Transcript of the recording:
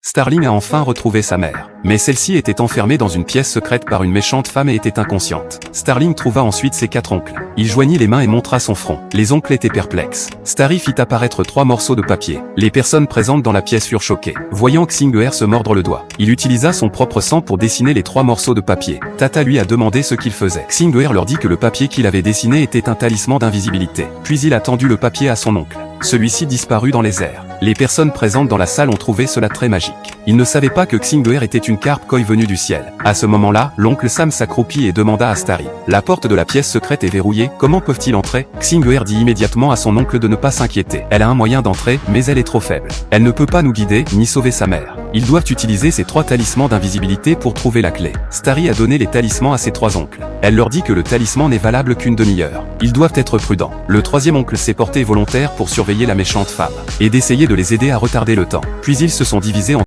Starling a enfin retrouvé sa mère. Mais celle-ci était enfermée dans une pièce secrète par une méchante femme et était inconsciente. Starling trouva ensuite ses 4 oncles. Il joignit les mains et montra son front. Les oncles étaient perplexes. Starry fit apparaître 3 morceaux de papier. Les personnes présentes dans la pièce furent choquées. Voyant Xing'er se mordre le doigt, il utilisa son propre sang pour dessiner les 3 morceaux de papier. Tata lui a demandé ce qu'il faisait. Xing'er leur dit que le papier qu'il avait dessiné était un talisman d'invisibilité. Puis il a tendu le papier à son oncle. Celui-ci disparut dans les airs. Les personnes présentes dans la salle ont trouvé cela très magique. Ils ne savaient pas que Xing'er était une carpe koi venue du ciel. À ce moment-là, l'oncle Sam s'accroupit et demanda à Starry. La porte de la pièce secrète est verrouillée, comment peuvent-ils entrer? Xing'er dit immédiatement à son oncle de ne pas s'inquiéter. Elle a un moyen d'entrer, mais elle est trop faible. Elle ne peut pas nous guider, ni sauver sa mère. Ils doivent utiliser ces 3 talismans d'invisibilité pour trouver la clé. Starry a donné les talismans à ses 3 oncles. Elle leur dit que le talisman n'est valable qu'une demi-heure. Ils doivent être prudents. Le 3e oncle s'est porté volontaire pour surveiller la méchante femme, et d'essayer de les aider à retarder le temps. Puis ils se sont divisés en